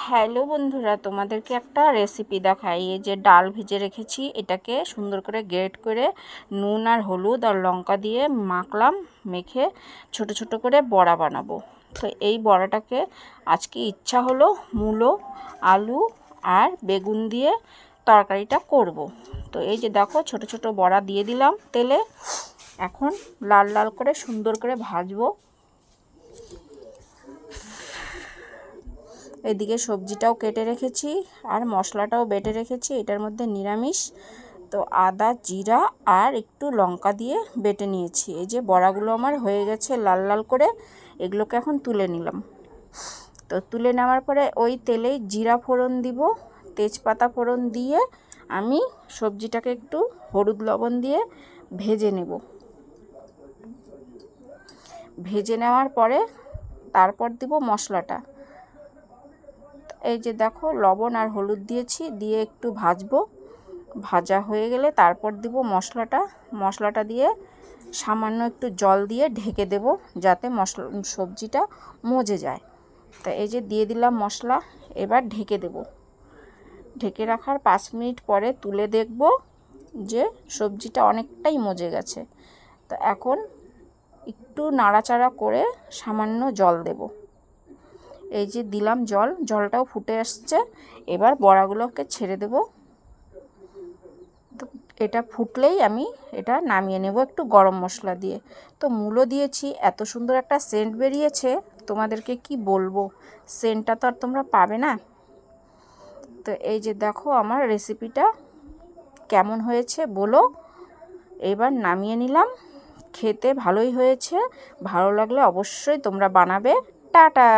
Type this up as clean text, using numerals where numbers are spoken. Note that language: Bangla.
হ্যালো বন্ধুরা, তোমাদেরকে একটা রেসিপি দেখাই। এই যে ডাল ভেজে রেখেছি, এটাকে সুন্দর করে গ্রেট করে নুন আর হলুদ আর লঙ্কা দিয়ে মাখলাম। মেখে ছোট ছোট করে বড়া বানাবো। তো এই বড়াটাকে আজকে ইচ্ছা হলো মূলো, আলু আর বেগুন দিয়ে তরকারিটা করব। তো এই যে দেখো, ছোট ছোট বড়া দিয়ে দিলাম তেলে। এখন লাল লাল করে সুন্দর করে ভাজবো। এদিকে সবজিটাও কেটে রেখেছি আর মশলাটাও বেটে রেখেছি। এটার মধ্যে নিরামিষ, তো আদা জিরা আর একটু লঙ্কা দিয়ে বেটে নিয়েছি। এই যে বড়াগুলো আমার হয়ে গেছে লাল লাল করে, এগুলোকে এখন তুলে নিলাম। তো তুলে নেওয়ার পরে ওই তেলেই জিরা ফোড়ন দিব, তেজপাতা ফোড়ন দিয়ে আমি সবজিটাকে একটু হলুদ লবণ দিয়ে ভেজে নেব। ভেজে নেওয়ার পরে তারপর দিব মশলাটা। এই যে দেখো, লবণ আর হলুদ দিয়েছি, দিয়ে একটু ভাজবো। ভাজা হয়ে গেলে তারপর দিব মশলাটা দিয়ে সামান্য একটু জল দিয়ে ঢেকে দেব, যাতে সবজিটা মজে যায়। তা এই যে দিয়ে দিলাম মশলা, এবার ঢেকে দেব। ঢেকে রাখার 5 মিনিট পরে তুলে দেখব যে সবজিটা অনেকটাই মজে গেছে। তো এখন একটু নাড়াচাড়া করে সামান্য জল দেব। এই যে দিলাম জলটাও ফুটে আসছে। এবার বড়াগুলোকে ছেড়ে দেব। তো এটা ফুটলেই আমি এটা নামিয়ে নেব একটু গরম মশলা দিয়ে। তো মূলো দিয়েছি, এত সুন্দর একটা সেন্ট বেরিয়েছে, তোমাদেরকে কি বলবো। সেন্টটা তো আর তোমরা পাবে না। তো এই যে দেখো আমার রেসিপিটা কেমন হয়েছে বলো। এবার নামিয়ে নিলাম। খেতে ভালোই হয়েছে। ভালো লাগলে অবশ্যই তোমরা বানাবে। টাটা।